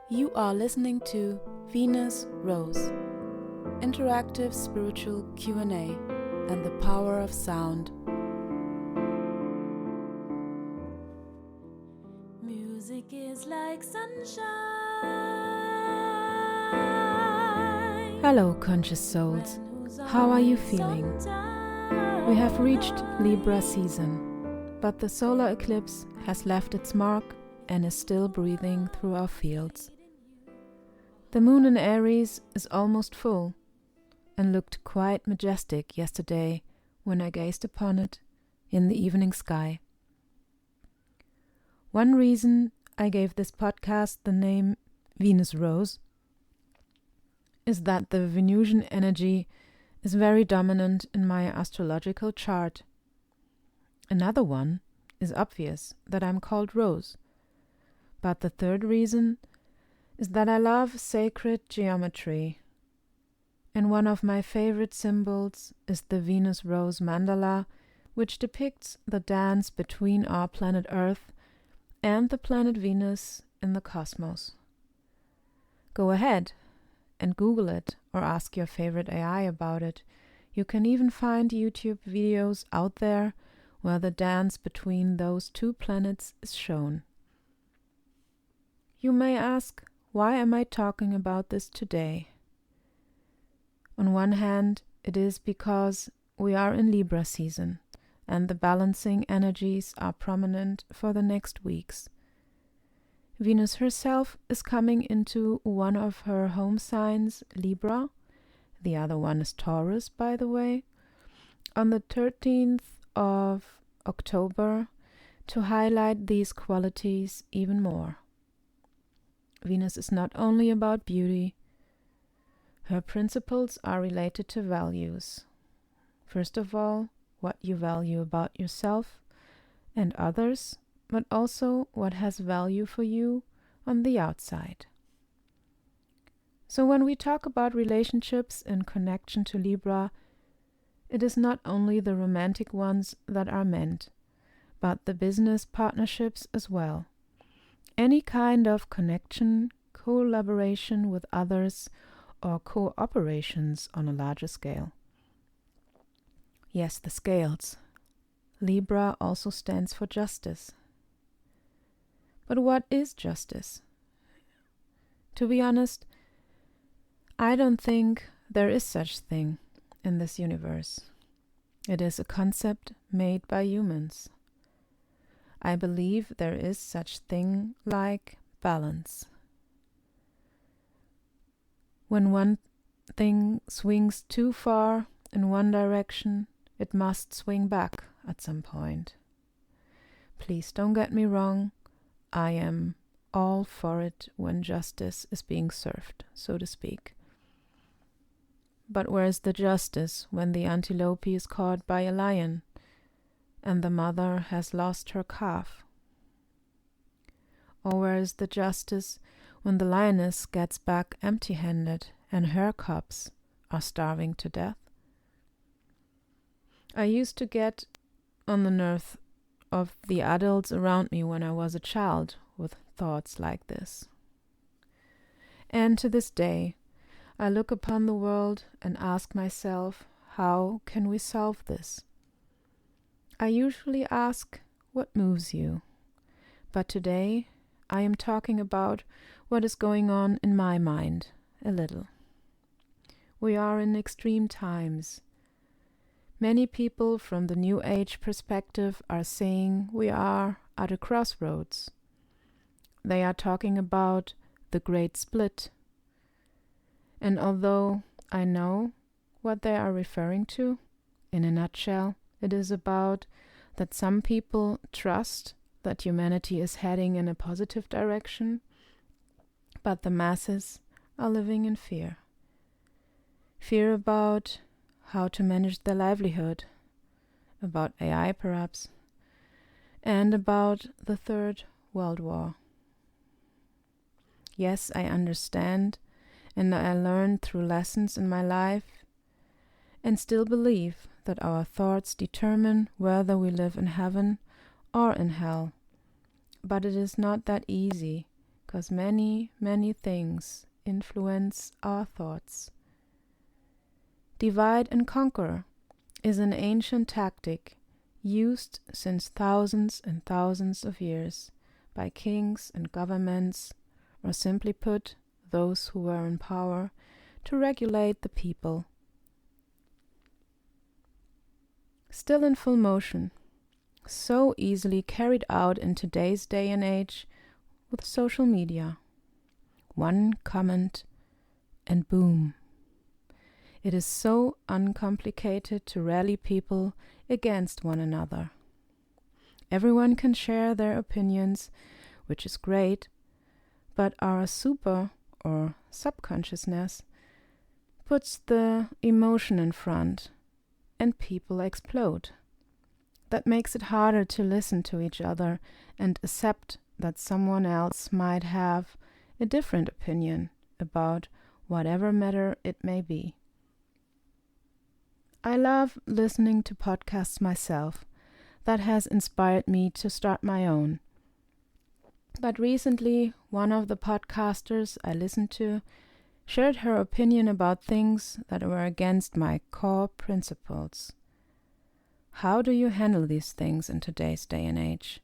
You are listening to Venus Rose, interactive spiritual Q&A and the power of sound. Music is like sunshine. Hello, conscious souls. How are you feeling? We have reached Libra season, but the solar eclipse has left its mark and is still breathing through our fields. The moon in Aries is almost full and looked quite majestic yesterday when I gazed upon it in the evening sky. One reason I gave this podcast the name Venus Rose is that the Venusian energy is very dominant in my astrological chart. Another one is obvious, that I'm called Rose. But the third reason is that I love sacred geometry, and one of my favorite symbols is the Venus Rose mandala, which depicts the dance between our planet Earth and the planet Venus in the cosmos. Go ahead and Google it or ask your favorite AI about it. You can even find YouTube videos out there where the dance between those two planets is shown. You may ask, why am I talking about this today? On one hand, it is because we are in Libra season, and the balancing energies are prominent for the next weeks. Venus herself is coming into one of her home signs, Libra. The other one is Taurus, by the way, on the 13th of October to highlight these qualities even more. Venus is not only about beauty. Her principles are related to values. First of all, what you value about yourself and others, but also what has value for you on the outside. So when we talk about relationships in connection to Libra, it is not only the romantic ones that are meant, but the business partnerships as well. Any kind of connection, collaboration with others, or cooperations on a larger scale. Yes, the scales. Libra also stands for justice. But what is justice? To be honest, I don't think there is such thing in this universe. It is a concept made by humans. I believe there is such thing like balance. When one thing swings too far in one direction, it must swing back at some point. Please don't get me wrong, I am all for it when justice is being served, so to speak. But where's the justice when the antelope is caught by a lion and the mother has lost her calf? Or where is the justice when the lioness gets back empty-handed and her cubs are starving to death? I used to get on the nerves of the adults around me when I was a child with thoughts like this. And to this day, I look upon the world and ask myself, how can we solve this? I usually ask, what moves you? But today, I am talking about what is going on in my mind, a little. We are in extreme times. Many people from the New Age perspective are saying we are at a crossroads. They are talking about the Great Split. And although I know what they are referring to, in a nutshell, it is about that some people trust that humanity is heading in a positive direction, but the masses are living in fear. Fear about how to manage their livelihood, about AI perhaps, and about the Third World War. Yes, I understand, and I learned through lessons in my life, and still believe that our thoughts determine whether we live in heaven or in hell. But it is not that easy 'cause many, many things influence our thoughts. Divide and conquer is an ancient tactic used since thousands and thousands of years by kings and governments, or simply put, those who were in power, to regulate the people. Still in full motion, so easily carried out in today's day and age with social media. One comment and boom. It is so uncomplicated to rally people against one another. Everyone can share their opinions, which is great, but our super or subconsciousness puts the emotion in front and people explode. That makes it harder to listen to each other and accept that someone else might have a different opinion about whatever matter it may be. I love listening to podcasts myself. That has inspired me to start my own. But recently, one of the podcasters I listened to shared her opinion about things that were against my core principles. How do you handle these things in today's day and age?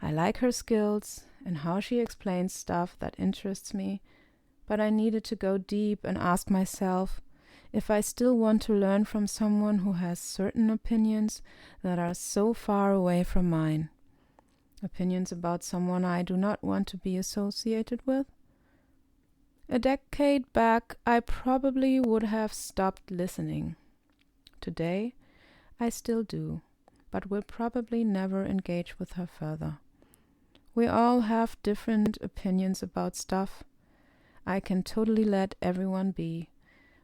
I like her skills and how she explains stuff that interests me, but I needed to go deep and ask myself if I still want to learn from someone who has certain opinions that are so far away from mine. Opinions about someone I do not want to be associated with. A decade back, I probably would have stopped listening. Today, I still do, but will probably never engage with her further. We all have different opinions about stuff. I can totally let everyone be,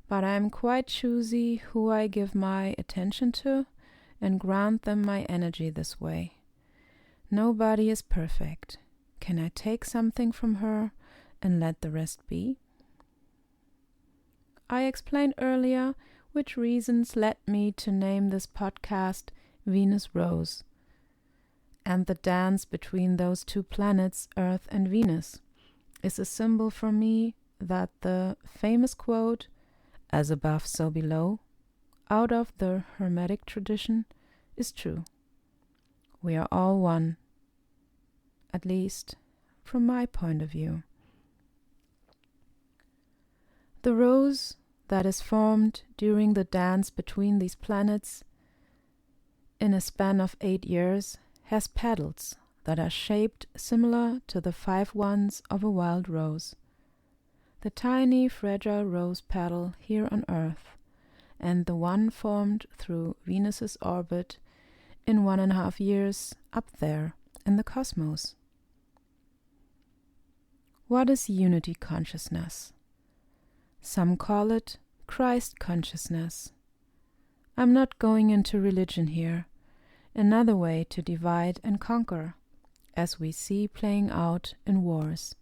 but I am quite choosy who I give my attention to and grant them my energy this way. Nobody is perfect. Can I take something from her and let the rest be? I explained earlier which reasons led me to name this podcast Venus Rose, and the dance between those two planets, Earth and Venus, is a symbol for me that the famous quote, "As above, so below," out of the Hermetic tradition, is true. We are all one, at least from my point of view. The rose that is formed during the dance between these planets in a span of 8 years has petals that are shaped similar to the 5 wands of a wild rose. The tiny fragile rose petal here on Earth and the one formed through Venus's orbit in 1.5 years up there in the cosmos. What is unity consciousness? Some call it Christ consciousness. I'm not going into religion here. Another way to divide and conquer, as we see playing out in wars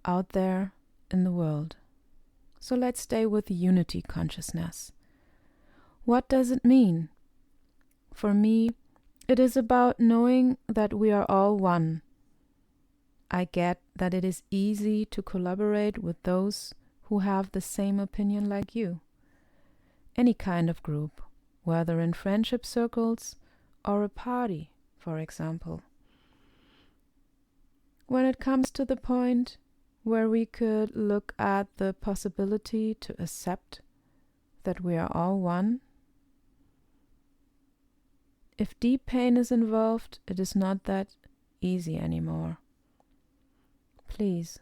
out there in the world. So let's stay with unity consciousness. What does it mean? For me, it is about knowing that we are all one. I get that it is easy to collaborate with those who have the same opinion like you. Any kind of group, whether in friendship circles or a party, for example. When it comes to the point where we could look at the possibility to accept that we are all one, if deep pain is involved, it is not that easy anymore. Please,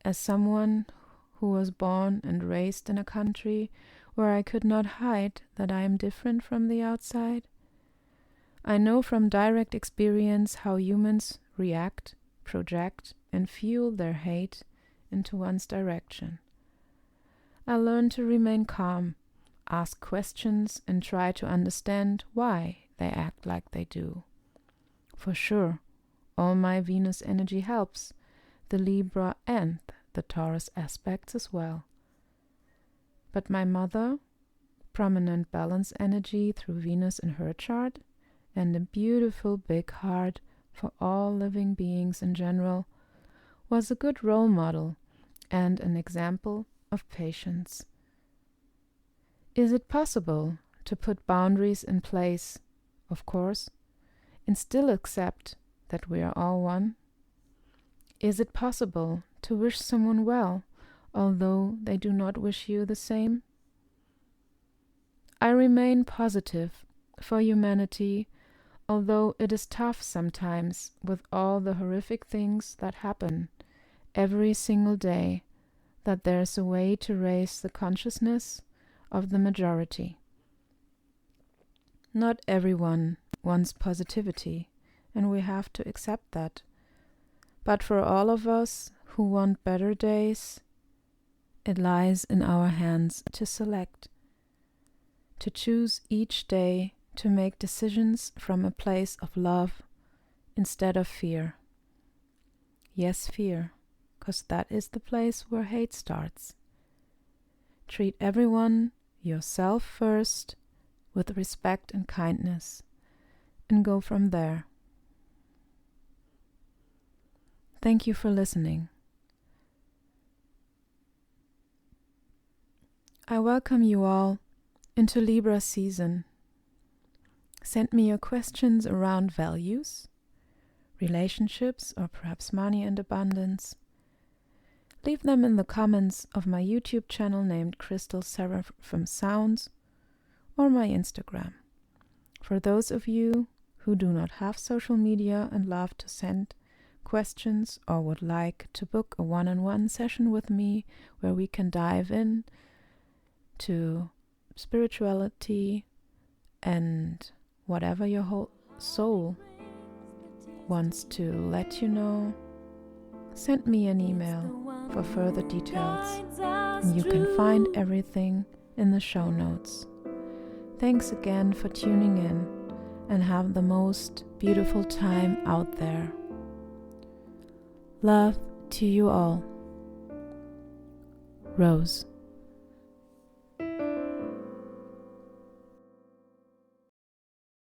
as someone who was born and raised in a country where I could not hide that I am different from the outside, I know from direct experience how humans react, project, and fuel their hate into one's direction. I learned to remain calm, ask questions, and try to understand why they act like they do. For sure, all my Venus energy helps, the Libra and the Taurus aspects as well. But my mother, prominent balance energy through Venus in her chart, and a beautiful big heart for all living beings in general, was a good role model and an example of patience. Is it possible to put boundaries in place, of course, and still accept that we are all one? Is it possible to wish someone well, although they do not wish you the same? I remain positive for humanity, although it is tough sometimes with all the horrific things that happen every single day, that there is a way to raise the consciousness of the majority. Not everyone wants positivity, and we have to accept that. But for all of us who want better days, it lies in our hands to select, to choose each day to make decisions from a place of love instead of fear. Yes, fear, because that is the place where hate starts. Treat everyone, yourself first, with respect and kindness, and go from there. Thank you for listening. I welcome you all into Libra season. Send me your questions around values, relationships, or perhaps money and abundance. Leave them in the comments of my YouTube channel named Crystal Seraphim Sounds or my Instagram. For those of you who do not have social media and love to send questions or would like to book a one-on-one session with me where we can dive in to spirituality and whatever your whole soul wants to let you know, send me an email for further details, and you can find everything in the show notes. Thanks again for tuning in, and have the most beautiful time out there. Love to you all. Rose.